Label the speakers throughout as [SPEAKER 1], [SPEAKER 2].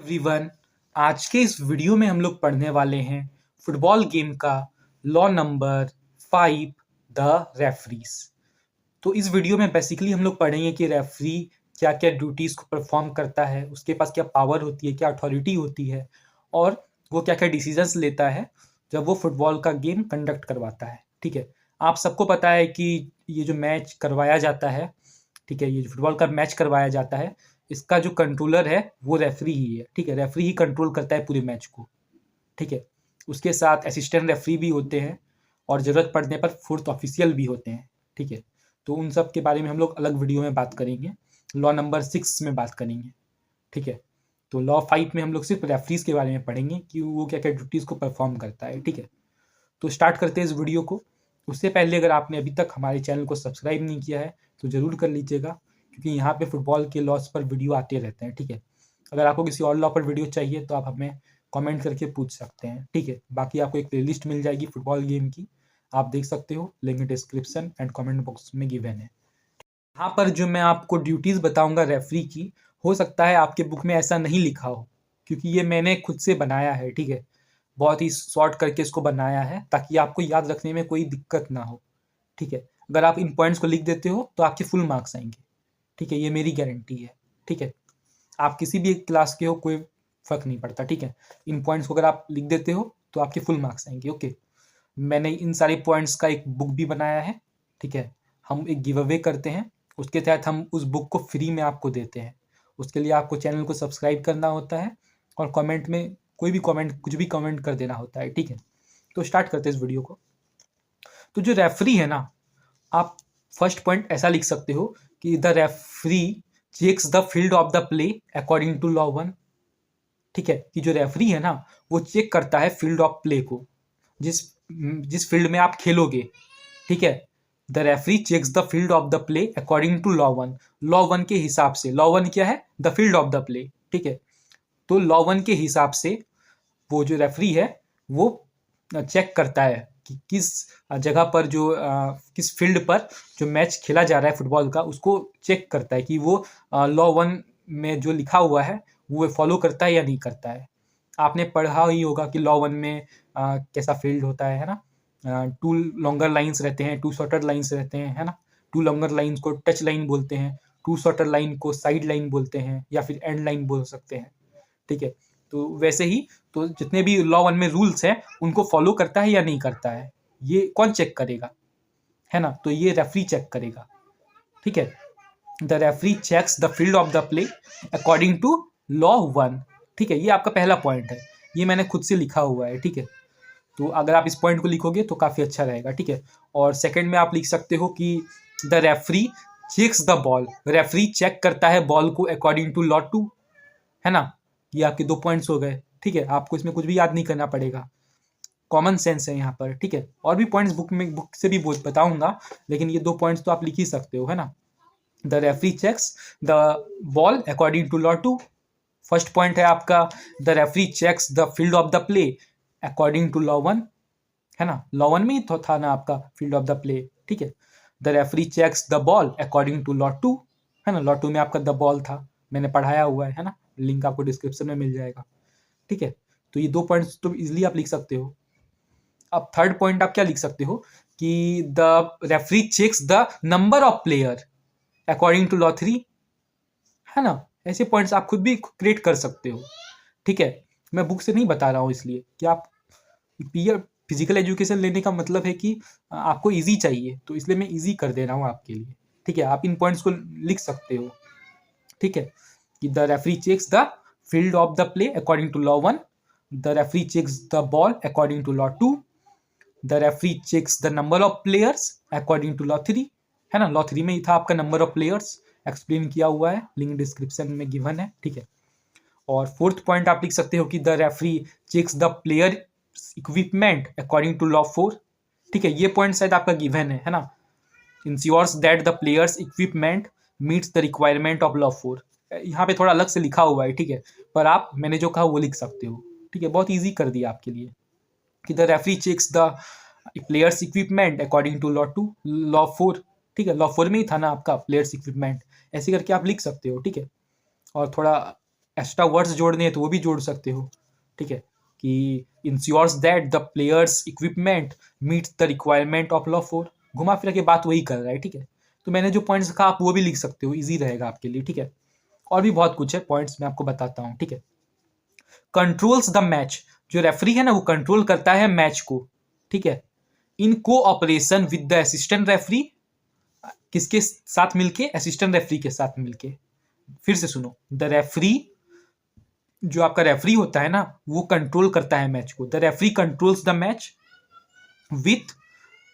[SPEAKER 1] Everyone, आज के इस वीडियो में हम लोग पढ़ने वाले हैं फुटबॉल गेम का लॉ नंबर 5 द रेफरीज। तो इस वीडियो में बेसिकली हम लोग पढ़ेंगे कि रेफरी क्या क्या ड्यूटीज़ को परफॉर्म करता है, उसके पास क्या पावर होती है, क्या अथॉरिटी होती है और वो क्या क्या डिसीजंस लेता है जब वो फुटबॉल का गेम कंडक्ट करवाता है। ठीक है, आप सबको पता है कि ये जो मैच करवाया जाता है, ठीक है, ये जो फुटबॉल का मैच करवाया जाता है, इसका जो कंट्रोलर है वो रेफरी ही है। ठीक है, रेफरी ही कंट्रोल करता है पूरे मैच को। ठीक है, उसके साथ असिस्टेंट रेफरी भी होते हैं और ज़रूरत पड़ने पर फोर्थ ऑफिशियल भी होते हैं। ठीक है, तो उन सब के बारे में हम लोग अलग वीडियो में बात करेंगे, लॉ नंबर 6 में बात करेंगे। ठीक है, तो लॉ 5 में हम लोग सिर्फ रेफरीज के बारे में पढ़ेंगे कि वो क्या क्या ड्यूटीज़ को परफॉर्म करता है। ठीक है, तो स्टार्ट करते हैं इस वीडियो को। उससे पहले अगर आपने अभी तक हमारे चैनल को सब्सक्राइब नहीं किया है तो ज़रूर कर लीजिएगा, क्योंकि यहाँ पे फुटबॉल के लॉस पर वीडियो आते रहते हैं। ठीक है, अगर आपको किसी और लॉ पर वीडियो चाहिए तो आप हमें कमेंट करके पूछ सकते हैं। ठीक है, बाकी आपको एक प्लेलिस्ट मिल जाएगी फुटबॉल गेम की, आप देख सकते हो, link description and comment box में गिवन है। यहाँ पर जो मैं आपको ड्यूटीज़ बताऊँगा रेफरी की, हो सकता है आपके बुक में ऐसा नहीं लिखा हो, क्योंकि ये मैंने खुद से बनाया है। ठीक है, बहुत ही शॉर्ट करके इसको बनाया है ताकि आपको याद रखने में कोई दिक्कत ना हो। ठीक है, अगर आप इन पॉइंट्स को लिख देते हो तो आपके फुल मार्क्स आएंगे। ठीक है, ये मेरी गारंटी है। ठीक है, आप किसी भी क्लास के हो, कोई फर्क नहीं पड़ता। ठीक है, इन पॉइंट्स को अगर आप लिख देते हो तो आपके फुल मार्क्स आएंगे। ओके, मैंने इन सारे पॉइंट्स का एक बुक भी बनाया है। ठीक है, हम एक गिव अवे करते हैं, उसके तहत हम उस बुक को फ्री में आपको देते हैं। उसके लिए आपको चैनल को सब्सक्राइब करना होता है और कमेंट में कोई भी कमेंट, कुछ भी कमेंट कर देना होता है। ठीक है, तो स्टार्ट करते हैं इस वीडियो को। तो जो रेफरी है ना, आप फर्स्ट पॉइंट ऐसा लिख सकते हो कि the referee checks the field of the play according to law 1। ठीक है, कि जो रेफरी है ना वो चेक करता है फील्ड ऑफ प्ले को, जिस जिस फील्ड में आप खेलोगे। ठीक है, the referee checks the field of the play according to law 1। Law 1 के हिसाब से, लॉ 1 क्या है? The field of the play. ठीक है, तो लॉ 1 के हिसाब से वो जो रेफरी है वो चेक करता है कि किस जगह पर किस फील्ड पर जो मैच खेला जा रहा है फुटबॉल का, उसको चेक करता है कि वो लॉ 1 में जो लिखा हुआ है वो फॉलो करता है या नहीं करता है। आपने पढ़ा ही होगा कि लॉ 1 में कैसा फील्ड होता है ना। 2 लॉन्गर लाइन्स रहते हैं, 2 शॉर्टर लाइन्स रहते हैं, है ना। 2 लॉन्गर लाइन्स को टच लाइन बोलते हैं, 2 शॉर्टर लाइन को साइड लाइन बोलते हैं या फिर एंड लाइन बोल सकते हैं। ठीक है, तो वैसे ही तो जितने भी लॉ 1 में रूल्स हैं उनको फॉलो करता है या नहीं करता है, ये कौन चेक करेगा? है ना, तो ये रेफरी चेक करेगा। ठीक है, the referee checks the field of the play according to law 1। ठीक है, ये आपका पहला पॉइंट है, ये मैंने खुद से लिखा हुआ है। ठीक है, तो अगर आप इस पॉइंट को लिखोगे तो काफ़ी अच्छा रहेगा। ठीक है, और सेकंड में आप लिख सकते हो कि the referee checks the ball. Referee check करता है बॉल को अकॉर्डिंग टू लॉ 2। है ना, ये आपके 2 पॉइंट्स हो गए। ठीक है, आपको इसमें कुछ भी याद नहीं करना पड़ेगा, कॉमन सेंस है यहाँ पर। ठीक है, और भी पॉइंट्स बुक से भी बताऊंगा, लेकिन ये 2 पॉइंट्स तो आप लिख ही सकते हो, है ना। The referee checks the ball according to law 2। First point है आपका the referee checks the field of the play according to law 1। है ना, लॉ 1 में ही तो था ना आपका फील्ड ऑफ द प्ले। ठीक है, the referee checks the ball according to law 2। है ना, लॉ 2 में आपका द बॉल था, मैंने पढ़ाया हुआ है ना, लिंक आपको डिस्क्रिप्शन में मिल जाएगा। ठीक है, तो ये 2 पॉइंट्स तो इजिली आप लिख सकते हो। अब थर्ड पॉइंट आप क्या लिख सकते हो कि the referee checks the number of player according to law 3। है ना, ऐसे पॉइंट्स आप खुद भी क्रिएट कर सकते हो। ठीक है, मैं बुक से नहीं बता रहा हूँ, इसलिए कि आप फिजिकल एजुकेशन लेने का मतलब है कि आपको इजी चाहिए, तो इसलिए मैं इजी कर दे रहा हूँ आपके लिए। ठीक है, आप इन पॉइंट्स को लिख सकते हो। ठीक है, कि the referee checks the field of the play according to law 1, the referee checks the ball according to law 2, the referee checks the number of players according to law 3। है ना, लॉ 3 में ही था आपका नंबर ऑफ प्लेयर्स, एक्सप्लेन किया हुआ है, link description में given है। ठीक है, और फोर्थ पॉइंट आप लिख सकते हो कि the referee checks the player equipment according to law 4। ठीक है, ये पॉइंट शायद आपका गिवन है ना, ensures that the players equipment meets the requirement of law 4। यहाँ पे थोड़ा अलग से लिखा हुआ है। ठीक है, पर आप मैंने जो कहा वो लिख सकते हो। ठीक है, बहुत ईजी कर दिया आपके लिए कि the referee checks the players equipment according to law 4। ठीक है, लॉ 4 में ही था ना आपका प्लेयर्स इक्विपमेंट, ऐसे करके आप लिख सकते हो। ठीक है, और थोड़ा एक्स्ट्रा वर्ड्स जोड़ने हैं तो वो भी जोड़ सकते हो, ठीक है, कि ensures that the players equipment meets the requirement of law 4। घुमा फिरा के बात वही कर रहा है, ठीक है। तो मैंने जो पॉइंट्स कहा आप वो भी लिख सकते हो, ईजी रहेगा आपके लिए, ठीक है। और भी बहुत कुछ है, पॉइंट्स मैं आपको बताता हूँ, ठीक है। कंट्रोल्स द मैच, जो रेफरी है ना वो कंट्रोल करता है मैच को, ठीक है, in cooperation with the assistant referee. किसके साथ मिलके? असिस्टेंट रेफरी के साथ मिलके। फिर से सुनो, द रेफरी, जो आपका रेफरी होता है ना वो कंट्रोल करता है मैच को। The referee controls the match with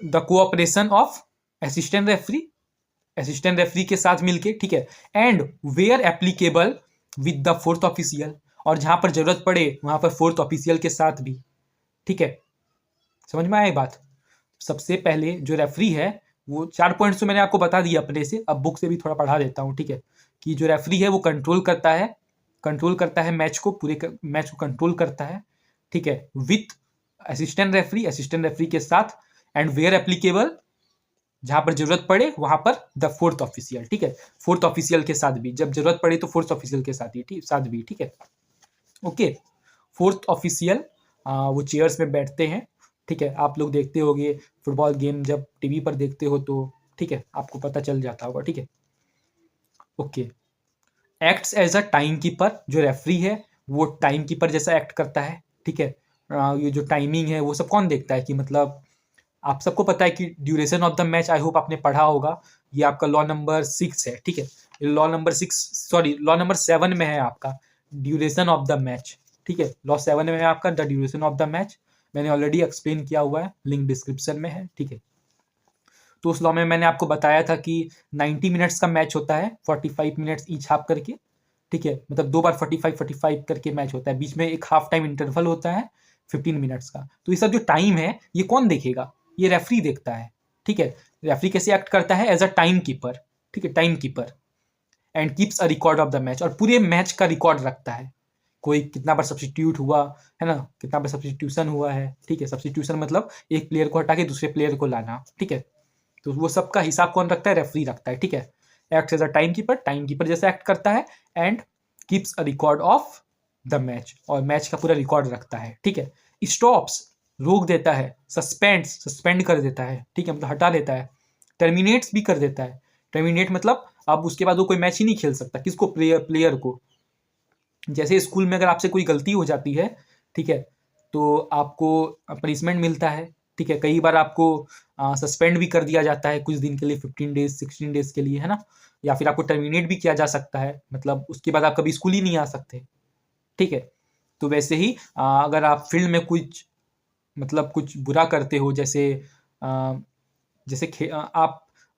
[SPEAKER 1] the cooperation of assistant referee, assistant referee के साथ मिलके, ठीक है। And where applicable with the fourth official, और जहां पर जरूरत पड़े वहां पर फोर्थ ऑफिशियल के साथ भी, ठीक है। समझ में आया बात? सबसे पहले जो रेफरी है वो 4 पॉइंट्स तो मैंने आपको बता दिया अपने से, अब बुक से भी थोड़ा पढ़ा देता हूँ, ठीक है। कि जो रेफरी है वो कंट्रोल करता है मैच को, पूरे मैच को कंट्रोल करता है, ठीक है, विथ असिस्टेंट रेफरी के साथ। एंड वेयर एप्लीकेबल, जहां पर जरूरत पड़े वहां पर द फोर्थ ऑफिशियल, ठीक है, फोर्थ ऑफिशियल के साथ भी, जब जरूरत पड़े तो फोर्थ ऑफिशियल के साथ भी, ठीक है। ओके, फोर्थ ऑफिशियल वो चेयर्स में बैठते हैं, ठीक है। आप लोग देखते होंगे फुटबॉल गेम, जब टीवी पर देखते हो तो, ठीक है, आपको पता चल जाता होगा, ठीक है। Okay, acts as a time keeper, जो रेफरी है वो टाइम कीपर जैसा एक्ट करता है, ठीक है। ये जो टाइमिंग है वो सब कौन देखता है, कि मतलब आप सबको पता है कि duration of the match, I hope आपने पढ़ा होगा, ये आपका लॉ नंबर 6 है, ठीक है। Law number 6, sorry law number 7 में है आपका ड्यूरेशन ऑफ द मैच, ठीक है। लॉ 7 में है आपका the duration of the match, मैंने ऑलरेडी एक्सप्लेन किया हुआ है, लिंक डिस्क्रिप्शन में है, ठीक है। तो उस लॉ में मैंने आपको बताया था कि 90 मिनट्स का मैच होता है, 45 मिनट्स ईच हाफ करके, ठीक है, मतलब 2 बार 45 करके मैच होता है, बीच में एक हाफ टाइम इंटरवल होता है 15 मिनट्स का। तो ये सब जो टाइम है ये कौन देखेगा? ये रेफरी देखता है, ठीक है। रेफरी कैसे एक्ट करता है? एज अ टाइम कीपर, ठीक है, time keeper. And keeps a record of the match, और पूरे मैच का रिकॉर्ड रखता है। कोई कितना बार सब्स्टिट्यूट हुआ है ना, कितना बार सब्स्टिट्यूशन हुआ है, ठीक है। सब्स्टिट्यूशन मतलब एक प्लेयर को हटा के दूसरे प्लेयर को लाना, ठीक है। तो वो सबका हिसाब कौन रखता है? रेफरी रखता है, ठीक है। Act as a time keeper जैसे एक्ट करता है, and keeps a record of the match, और मैच का पूरा रिकॉर्ड रखता है, ठीक है। स्टॉप्स, रोक देता है। सस्पेंड कर देता है, ठीक है, मतलब हटा देता है। टर्मिनेट्स भी कर देता है। टर्मिनेट मतलब अब उसके बाद वो कोई मैच ही नहीं खेल सकता। किसको? प्लेयर को। जैसे स्कूल में अगर आपसे कोई गलती हो जाती है, ठीक है, तो आपको पनिशमेंट मिलता है, ठीक है। कई बार आपको सस्पेंड भी कर दिया जाता है कुछ दिन के लिए, 15 डेज 16 डेज के लिए, है ना। या फिर आपको टर्मिनेट भी किया जा सकता है, मतलब उसके बाद आप कभी स्कूल ही नहीं आ सकते, ठीक है। तो वैसे ही अगर आप फील्ड में कुछ मतलब कुछ बुरा करते हो, जैसे आप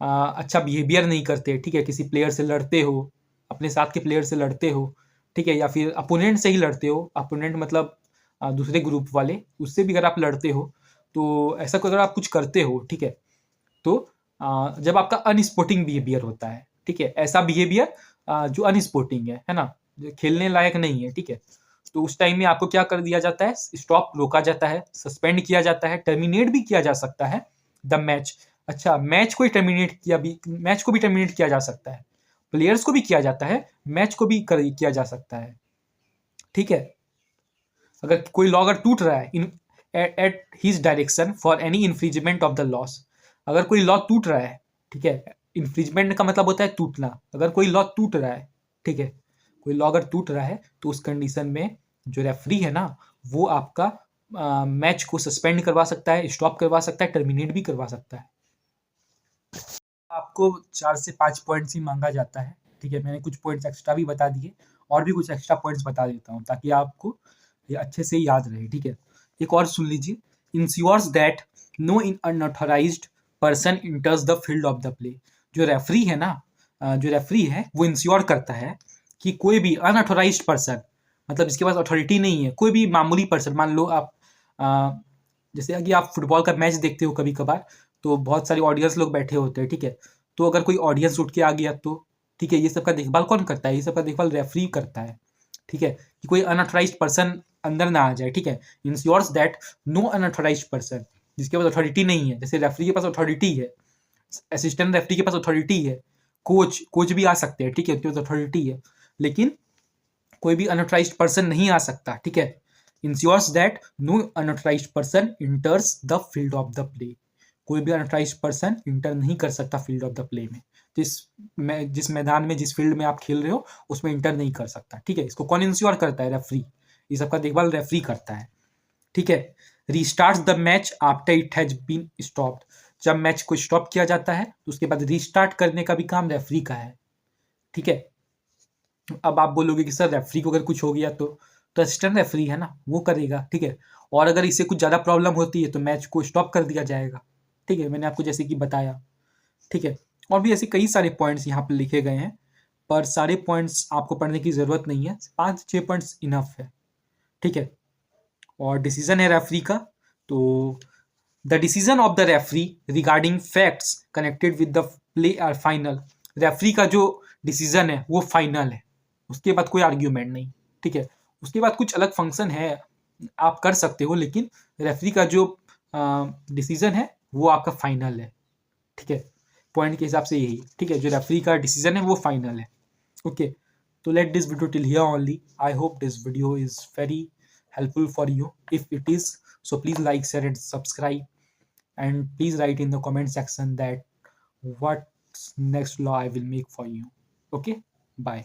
[SPEAKER 1] अच्छा बिहेवियर नहीं करते, ठीक है, किसी प्लेयर से लड़ते हो, अपने साथ के प्लेयर से लड़ते हो, ठीक है, या फिर अपोनेंट से ही लड़ते हो। अपोनेंट मतलब दूसरे ग्रुप वाले, उससे भी अगर आप लड़ते हो, तो ऐसा अगर आप कुछ करते हो, ठीक है, तो जब आपका अनस्पोर्टिंग बिहेवियर होता है, ठीक है, ऐसा बिहेवियर जो अनस्पोर्टिंग है ना, जो खेलने लायक नहीं है, ठीक है, तो उस टाइम में आपको क्या कर दिया जाता है? स्टॉप, रोका जाता है, सस्पेंड किया जाता है, टर्मिनेट भी किया जा सकता है द मैच। अच्छा, मैच को भी टर्मिनेट किया जा सकता है, प्लेयर्स को भी किया जाता है, मैच को भी किया जा सकता है, ठीक है। अगर कोई लॉ अगर टूट रहा है at his direction for any infringement of the loss, अगर कोई लॉ टूट रहा है, ठीक है, इन्फ्रिजमेंट का मतलब होता है टूटना। अगर कोई लॉ टूट रहा है, ठीक है, कोई लॉ अगर टूट रहा है, तो उस कंडीशन में जो रेफरी है ना वो आपका मैच को सस्पेंड करवा सकता है, स्टॉप करवा सकता है, टर्मिनेट भी करवा सकता है। आपको 4 से 5 पॉइंट्स ही मांगा जाता है, ठीक है। मैंने कुछ पॉइंट्स एक्स्ट्रा भी बता दिए, और भी कुछ एक्स्ट्रा पॉइंट्स बता देता हूँ ताकि आपको ये अच्छे से याद रहे, ठीक है। एक और सुन लीजिए, ensures that no unauthorised person enters the field of the play. जो रेफरी है ना, जो रेफरी है वो इंश्योर करता है कि कोई भी अनऑथराइज्ड पर्सन, मतलब जिसके पास अथॉरिटी नहीं है, कोई भी मामूली पर्सन, मान लो आप जैसे कि आप फुटबॉल का मैच देखते हो कभी कभार, तो बहुत सारे ऑडियंस लोग बैठे होते हैं, ठीक है। तो अगर कोई ऑडियंस उठ के आ गया तो, ठीक है, ये सब का देखभाल कौन करता है? ये सब का देखभाल रेफरी करता है, ठीक है, कि कोई अनऑथराइज्ड पर्सन अंदर ना आ जाए, ठीक है। Ensures that no unauthorised person, जिसके पास अथॉरिटी नहीं है, जैसे रेफरी के पास अथॉरिटी है, असिस्टेंट रेफरी के पास अथॉरिटी है, कोच भी आ सकते हैं, ठीक है, उनके पास अथॉरिटी है, लेकिन कोई भी अनऑथराइज्ड पर्सन नहीं आ सकता, ठीक है। Ensures that no unauthorised person enters the field of the play. कोई भी अनऑथराइज्ड पर्सन इंटर नहीं कर सकता फील्ड ऑफ द प्ले में। जिस मैदान में, जिस फील्ड में आप खेल रहे हो उसमें इंटर नहीं कर सकता, ठीक है। इसको कौन इंश्योर करता है? रेफरी। ये सबका देखभाल रेफरी करता है, ठीक है। Restart the match after it has been stopped. जब मैच को स्टॉप किया जाता है तो उसके बाद रीस्टार्ट करने का भी काम रेफरी का है, ठीक है। अब आप बोलोगे कि सर रेफरी को अगर कुछ हो गया तो असिस्टेंट रेफरी है ना, वो करेगा, ठीक है। और अगर इससे कुछ ज़्यादा प्रॉब्लम होती है तो मैच को स्टॉप कर दिया जाएगा, ठीक है। मैंने आपको जैसे कि बताया, ठीक है। और भी ऐसे कई सारे पॉइंट्स यहाँ पे लिखे गए हैं, पर सारे पॉइंट्स आपको पढ़ने की ज़रूरत नहीं है, 5-6 पॉइंट्स इनफ है, ठीक है। और डिसीजन है रेफरी का, तो the decision of the referee regarding facts connected with the play are final. Referee का जो डिसीजन है वो फाइनल है, उसके बाद कोई आर्ग्यूमेंट नहीं, ठीक है। उसके बाद कुछ अलग फंक्शन है आप कर सकते हो, लेकिन रेफरी का जो डिसीजन है वो आपका फाइनल है, ठीक है। पॉइंट के हिसाब से यही, ठीक है। जो रेफरी का डिसीजन है वो फाइनल है, ओके। तो let this video till here only. I hope this video is very helpful for you. If it is, so please like, share and subscribe, and please write in the comment section that what next law I will make for you. Okay, bye.